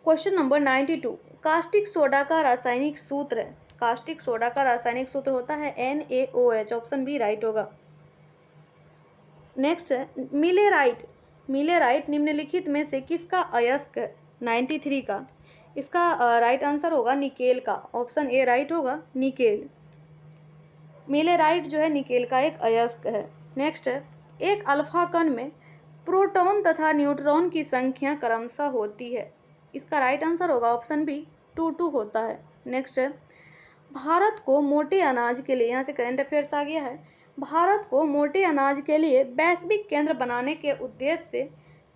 Speaker 1: क्वेश्चन नंबर 92, कास्टिक सोडा का रासायनिक सूत्र है। कास्टिक सोडा का रासायनिक सूत्र होता है NaOH, ऑप्शन बी राइट होगा। नेक्स्ट है, मिलेराइट निम्नलिखित में से किसका अयस्क है? 93 का। इसका राइट आंसर होगा निकेल का, ऑप्शन ए राइट होगा, निकेल। मिलेराइट जो है निकेल का एक अयस्क है। नेक्स्ट है, एक अल्फा कण में प्रोटॉन तथा न्यूट्रॉन की संख्या क्रमशः होती है। इसका राइट आंसर होगा ऑप्शन बी, 2 होता है। नेक्स्ट है, भारत को मोटे अनाज के लिए, यहाँ से करंट अफेयर्स आ गया है, भारत को मोटे अनाज के लिए वैश्विक केंद्र बनाने के उद्देश्य से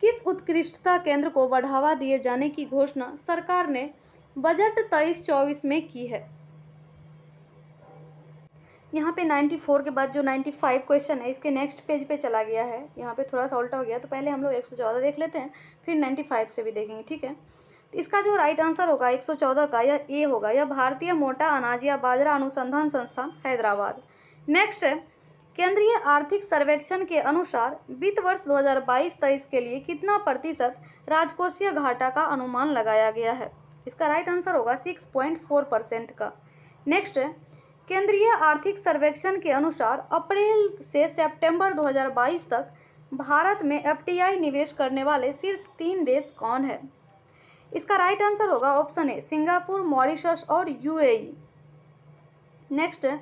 Speaker 1: किस उत्कृष्टता केंद्र को बढ़ावा दिए जाने की घोषणा सरकार ने बजट 23-24 में की है? यहाँ पे 94 के बाद जो 95 क्वेश्चन है इसके नेक्स्ट पेज पे चला गया है, यहाँ पे थोड़ा सा उल्टा हो गया, तो पहले हम लोग 114 देख लेते हैं, फिर 95 से भी देखेंगे। ठीक है, तो इसका जो राइट आंसर होगा 114 का, यह ए होगा, यह भारतीय मोटा अनाज या बाजरा अनुसंधान संस्थान हैदराबाद। नेक्स्ट है, केंद्रीय आर्थिक सर्वेक्षण के अनुसार वित्त वर्ष 2022-23 के लिए कितना प्रतिशत राजकोषीय घाटा का अनुमान लगाया गया है? इसका राइट आंसर होगा 6.4% का। नेक्स्ट है, केंद्रीय आर्थिक सर्वेक्षण के अनुसार अप्रैल से सितंबर 2022 तक भारत में FDI निवेश करने वाले शीर्ष 3 देश कौन है? इसका राइट आंसर होगा ऑप्शन ए, सिंगापुर, मॉरिशस और UAE। नेक्स्ट है,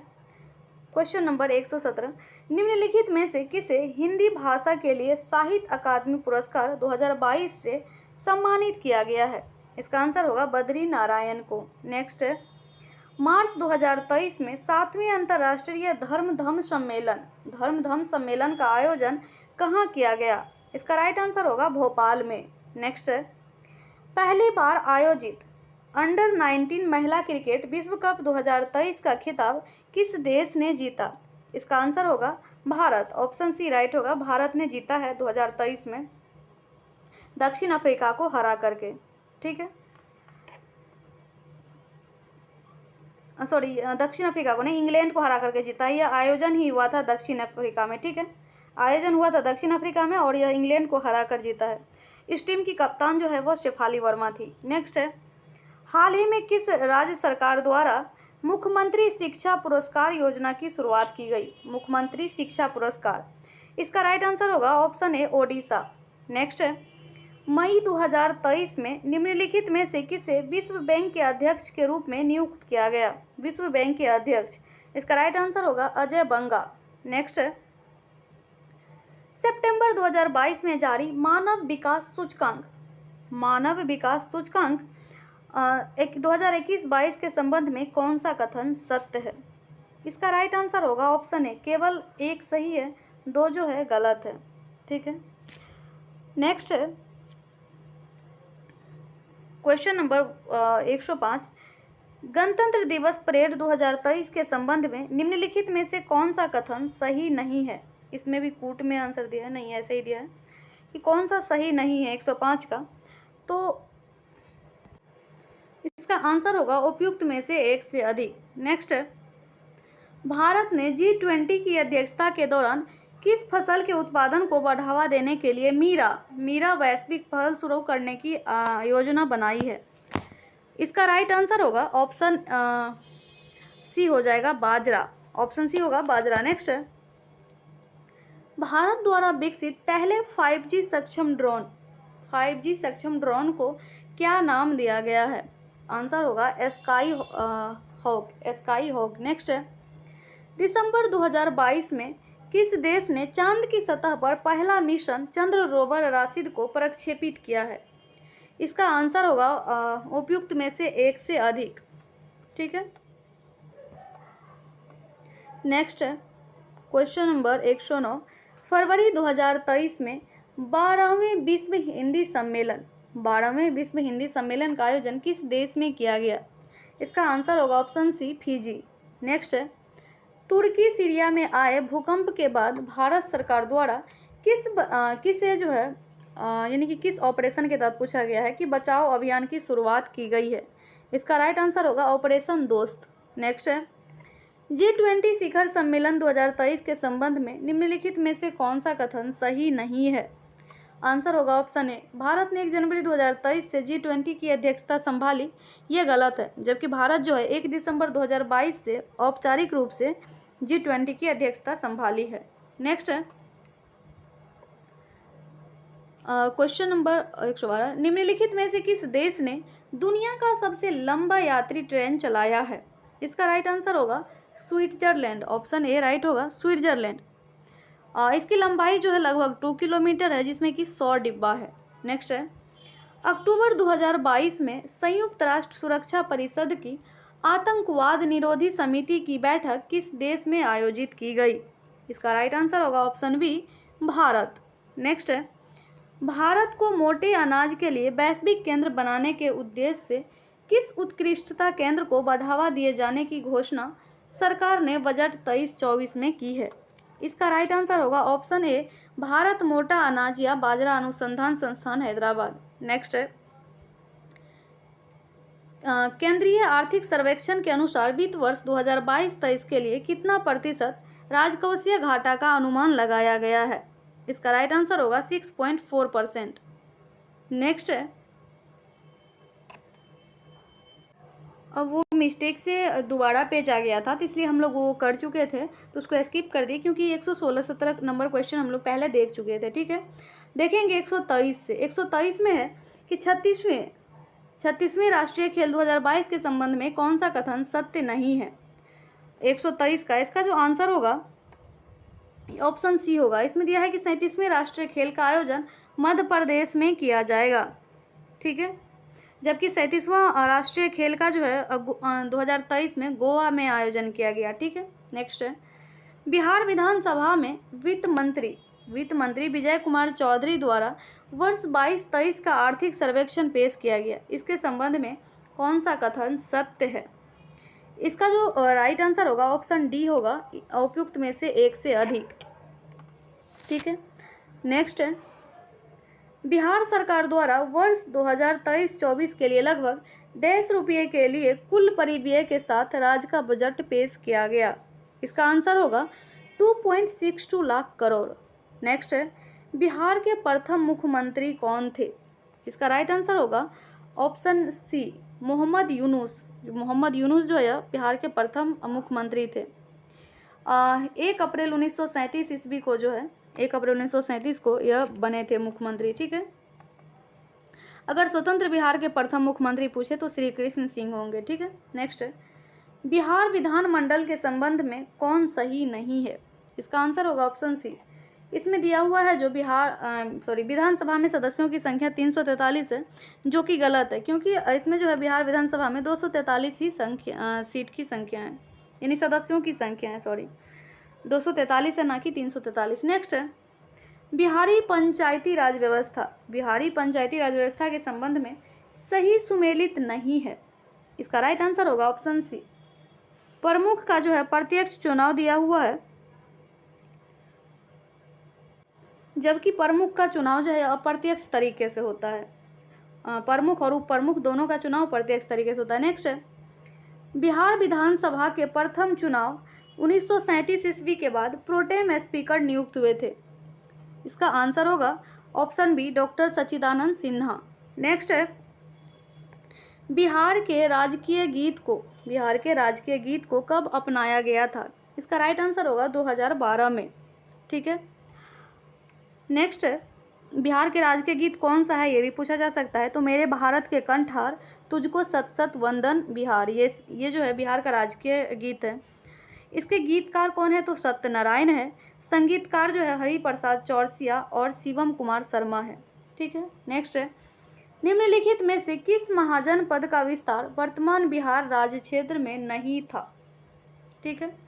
Speaker 1: क्वेश्चन नंबर 117, निम्नलिखित में से किसे हिंदी भाषा के लिए साहित्य अकादमी पुरस्कार 2022 से सम्मानित किया गया है? इसका आंसर होगा बद्री नारायण को। नेक्स्ट है, मार्च 2023 में 7वें अंतर्राष्ट्रीय धर्म सम्मेलन का आयोजन कहाँ किया गया? इसका राइट आंसर होगा भोपाल में। नेक्स्ट है, पहली बार आयोजित अंडर-19 महिला क्रिकेट विश्व कप 2023 का खिताब किस देश ने जीता? इसका आंसर होगा भारत, ऑप्शन सी राइट होगा, भारत ने जीता है 2023 में दक्षिण अफ्रीका को हरा करके। ठीक है, सॉरी, दक्षिण अफ्रीका को नहीं, इंग्लैंड को हरा करके जीता। यह आयोजन ही हुआ था दक्षिण अफ्रीका में। ठीक है, आयोजन हुआ था दक्षिण अफ्रीका में और यह इंग्लैंड को हरा कर जीता है। इस टीम की कप्तान जो है वो शेफाली वर्मा थी। नेक्स्ट है, हाल ही में किस राज्य सरकार द्वारा मुख्यमंत्री शिक्षा पुरस्कार योजना की शुरुआत की गई? मुख्यमंत्री शिक्षा पुरस्कार, इसका राइट आंसर होगा ऑप्शन ए, ओडिशा। नेक्स्ट है, मई 2023 में निम्नलिखित में से किसे विश्व बैंक के अध्यक्ष के रूप में नियुक्त किया गया? विश्व बैंक के अध्यक्ष, इसका राइट आंसर होगा अजय बंगा। नेक्स्ट है, सितंबर 2022 में जारी मानव विकास सूचकांक 2021-22 के संबंध में कौन सा कथन सत्य है? इसका राइट आंसर होगा ऑप्शन ए, केवल एक सही है, दो जो है गलत है। ठीक है, नेक्स्ट है क्वेश्चन नंबर 105, गणतंत्र दिवस परेड 2023 के संबंध में निम्नलिखित में से कौन सा कथन सही नहीं है? इसमें भी कूट में आंसर दिया है, नहीं ऐसे ही दिया है कि कौन सा सही नहीं है 105 का, तो इसका आंसर होगा उपयुक्त में से एक से अधिक। नेक्स्ट है, भारत ने G20 की अध्यक्षता के दौरान किस फसल के उत्पादन को बढ़ावा देने के लिए मीरा वैश्विक पहल शुरू करने की योजना बनाई है? इसका राइट आंसर होगा ऑप्शन सी हो जाएगा बाजरा, ऑप्शन सी होगा बाजरा। नेक्स्ट है, भारत द्वारा विकसित पहले 5G सक्षम ड्रोन को क्या नाम दिया गया है? आंसर होगा स्काई हॉक। नेक्स्ट है, दिसंबर 2022 में किस देश ने चांद की सतह पर पहला मिशन चंद्र रोवर राशिद को प्रक्षेपित किया है? इसका आंसर होगा उपयुक्त में से एक से अधिक। ठीक है, नेक्स्ट है क्वेश्चन नंबर 109, फरवरी 2023 में 12वें विश्व हिंदी सम्मेलन का आयोजन किस देश में किया गया? इसका आंसर होगा ऑप्शन सी, फिजी। नेक्स्ट है, तुर्की सीरिया में आए भूकंप के बाद भारत सरकार द्वारा किस ऑपरेशन के तहत पूछा गया है कि बचाव अभियान की शुरुआत की गई है? इसका राइट आंसर होगा ऑपरेशन दोस्त। नेक्स्ट है, G20 शिखर सम्मेलन 2023 के संबंध में निम्नलिखित में से कौन सा कथन सही नहीं है? आंसर होगा ऑप्शन ए, भारत ने 1 जनवरी 2023 से G20 की अध्यक्षता संभाली, ये गलत है, जबकि भारत जो है 1 दिसंबर 2022 से औपचारिक रूप से G20 की अध्यक्षता संभाली है। नेक्स्ट है क्वेश्चन नंबर 112, निम्नलिखित में से किस देश ने दुनिया का सबसे लंबा यात्री ट्रेन चलाया है? इसका राइट आंसर होगा स्विट्जरलैंड, ऑप्शन ए राइट होगा स्विट्जरलैंड। इसकी लंबाई जो है लगभग 2 किलोमीटर है, जिसमें कि 100 डिब्बा है। नेक्स्ट है, अक्टूबर 2022 में संयुक्त राष्ट्र सुरक्षा परिषद की आतंकवाद निरोधी समिति की बैठक किस देश में आयोजित की गई? इसका राइट आंसर होगा ऑप्शन बी, भारत। नेक्स्ट है, भारत को मोटे अनाज के लिए वैश्विक केंद्र बनाने के उद्देश्य से किस उत्कृष्टता केंद्र को बढ़ावा दिए जाने की घोषणा सरकार ने बजट 23-24 में की है? इसका राइट आंसर होगा ऑप्शन ए, भारत मोटा अनाज या बाजरा अनुसंधान संस्थान हैदराबाद। नेक्स्ट है, केंद्रीय आर्थिक सर्वेक्षण के अनुसार वित्त वर्ष 2022-23 के लिए कितना प्रतिशत राजकोषीय घाटा का अनुमान लगाया गया है? इसका राइट आंसर होगा 6.4%। नेक्स्ट है, अब वो मिस्टेक से दोबारा पेज आ गया था, तो इसलिए हम लोग वो कर चुके थे, तो उसको स्किप कर दिए, क्योंकि 116-17 नंबर क्वेश्चन हम लोग पहले देख चुके थे। ठीक है, देखेंगे 123 से। 123 में है कि 36वें राष्ट्रीय खेल 2022 के संबंध में कौन सा कथन सत्य नहीं है? 123 का इसका जो आंसर होगा ऑप्शन सी होगा। इसमें दिया है कि 37वें राष्ट्रीय खेल का आयोजन मध्य प्रदेश में किया जाएगा। ठीक है, जबकि 37वां राष्ट्रीय खेल का जो है 2023 में गोवा में आयोजन किया गया। ठीक है, नेक्स्ट है, बिहार विधानसभा में वित्त मंत्री विजय कुमार चौधरी द्वारा वर्ष 22-23 का आर्थिक सर्वेक्षण पेश किया गया, इसके संबंध में कौन सा कथन सत्य है? इसका जो राइट आंसर होगा ऑप्शन डी होगा, उपयुक्त में से एक से अधिक। ठीक है, नेक्स्ट है, बिहार सरकार द्वारा वर्ष 2023-24 के लिए लगभग 1.5 रुपये के लिए कुल परिव्यय के साथ राज्य का बजट पेश किया गया। इसका आंसर होगा 2.62 लाख करोड़। नेक्स्ट है, बिहार के प्रथम मुख्यमंत्री कौन थे? इसका राइट आंसर होगा ऑप्शन सी, मोहम्मद यूनुस जो है बिहार के प्रथम मुख्यमंत्री थे। 1 अप्रैल 1937 ईस्वी को जो है 1 अप्रैल 1937 को यह बने थे मुख्यमंत्री। ठीक है, अगर स्वतंत्र बिहार के प्रथम मुख्यमंत्री पूछे तो श्री कृष्ण सिंह होंगे। ठीक है, नेक्स्ट है, बिहार विधानमंडल के संबंध में कौन सही नहीं है? इसका आंसर होगा ऑप्शन सी। इसमें दिया हुआ है जो विधानसभा में सदस्यों की संख्या 343 है, जो कि गलत है, क्योंकि इसमें जो है बिहार विधानसभा में 243 ही सीट की संख्या है, यानी सदस्यों की संख्या है, 243 है, ना कि 343। नेक्स्ट है, बिहारी पंचायती राज व्यवस्था के संबंध में सही सुमेलित नहीं है। इसका राइट आंसर होगा ऑप्शन सी। प्रमुख का जो है प्रत्यक्ष चुनाव दिया हुआ है, जबकि प्रमुख का चुनाव जो है अप्रत्यक्ष तरीके से होता है। प्रमुख और उप प्रमुख दोनों का चुनाव प्रत्यक्ष तरीके से होता है। नेक्स्ट है, बिहार विधानसभा के प्रथम चुनाव 1937 ईस्वी के बाद प्रोटेम स्पीकर नियुक्त हुए थे। इसका आंसर होगा ऑप्शन बी, डॉक्टर सच्चिदानंद सिन्हा। नेक्स्ट है, बिहार के राजकीय गीत को कब अपनाया गया था? इसका राइट आंसर होगा 2012 में। ठीक है, नेक्स्ट है, बिहार के राजकीय गीत कौन सा है, ये भी पूछा जा सकता है। तो मेरे भारत के कंठार, तुझको सत सत वंदन बिहार, ये जो है बिहार का राजकीय गीत है। इसके गीतकार कौन है? तो सत्यनारायण है। संगीतकार जो है हरिप्रसाद चौरसिया और शिवम कुमार शर्मा है। ठीक है, नेक्स्ट है, निम्नलिखित में से किस महाजनपद का विस्तार वर्तमान बिहार राज्य क्षेत्र में नहीं था? ठीक है,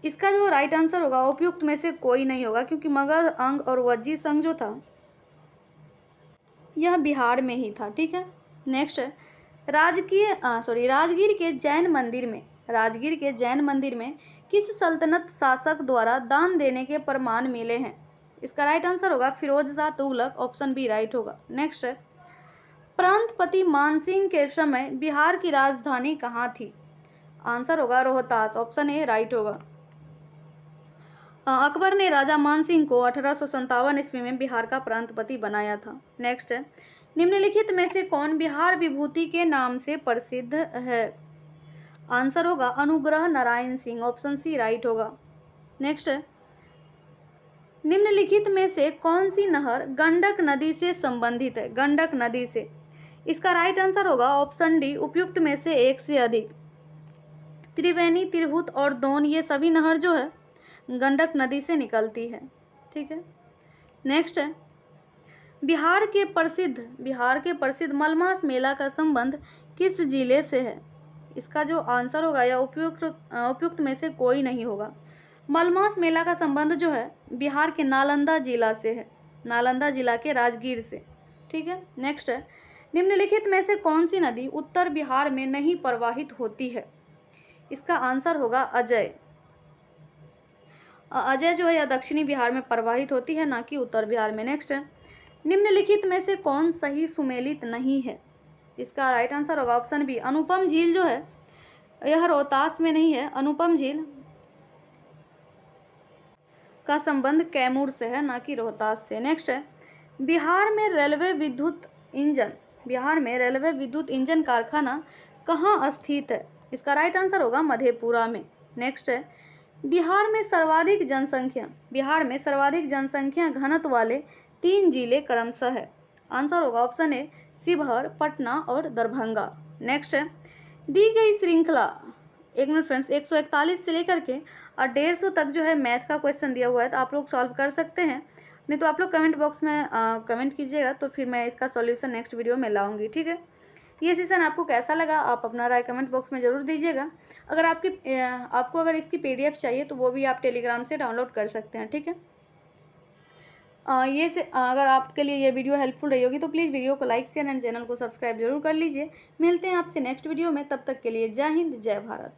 Speaker 1: इसका जो राइट आंसर होगा उपयुक्त में से कोई नहीं होगा, क्योंकि मगध अंग और वज्जी संघ जो था यह बिहार में ही था। ठीक है, नेक्स्ट है, राजगीर के जैन मंदिर में किस सल्तनत शासक द्वारा दान देने के प्रमाण मिले हैं? इसका राइट आंसर होगा Firoz Shah Tughlaq, option B right होगा। नेक्स्ट है, प्रांतपति मानसिंह के समय बिहार की राजधानी कहाँ थी? आंसर होगा रोहतास, ऑप्शन ए राइट होगा। अकबर ने राजा मानसिंह को 1857 ईस्वी में बिहार का प्रांतपति बनाया था। नेक्स्ट है, निम्नलिखित में से कौन बिहार विभूति के नाम से प्रसिद्ध है? आंसर होगा Anugrah Narayan Singh, option C right होगा। नेक्स्ट है, निम्नलिखित में से कौन सी नहर गंडक नदी से संबंधित है? गंडक नदी से। इसका राइट आंसर होगा ऑप्शन डी, उपयुक्त में से एक से अधिक। त्रिवेणी, तिरहुत और दोन, ये सभी नहर जो है गंडक नदी से निकलती है। ठीक है, नेक्स्ट है, बिहार के प्रसिद्ध मलमास मेला का संबंध किस जिले से है? इसका जो आंसर होगा या उपयुक्त में से कोई नहीं होगा। मलमास मेला का संबंध जो है बिहार के नालंदा जिला से है, नालंदा जिला के राजगीर से। ठीक है, नेक्स्ट है, निम्नलिखित में से कौन सी नदी उत्तर बिहार में नहीं प्रवाहित होती है? इसका आंसर होगा अजय जो है यह दक्षिणी बिहार में प्रवाहित होती है, ना कि उत्तर बिहार में। नेक्स्ट है, निम्नलिखित में से कौन सही सुमेलित नहीं है? इसका राइट आंसर होगा ऑप्शन बी, अनुपम झील जो है यह रोहतास में नहीं है। अनुपम झील का संबंध कैमूर से है, ना कि रोहतास से। नेक्स्ट है, बिहार में रेलवे विद्युत इंजन कारखाना कहाँ स्थित है? इसका राइट आंसर होगा मधेपुरा में। नेक्स्ट है, बिहार में सर्वाधिक जनसंख्या घनत्व वाले 3 जिले क्रमशः है। आंसर होगा ऑप्शन ए, शिवहर, पटना और दरभंगा। नेक्स्ट है, दी गई श्रृंखला 141 से लेकर के और 150 तक जो है मैथ का क्वेश्चन दिया हुआ है, तो आप लोग सॉल्व कर सकते हैं, नहीं तो आप लोग कमेंट बॉक्स में कमेंट कीजिएगा, तो फिर मैं इसका सॉल्यूशन नेक्स्ट वीडियो में लाऊंगी। ठीक है, ये सेशन आपको कैसा लगा आप अपना राय कमेंट बॉक्स में ज़रूर दीजिएगा। अगर आपको अगर इसकी PDF चाहिए तो वो भी आप टेलीग्राम से डाउनलोड कर सकते हैं। ठीक है, अगर आपके लिए ये वीडियो हेल्पफुल रही होगी तो प्लीज़ वीडियो को लाइक शेयर एंड चैनल को सब्सक्राइब जरूर कर लीजिए। मिलते हैं आपसे नेक्स्ट वीडियो में, तब तक के लिए जय हिंद, जय भारत।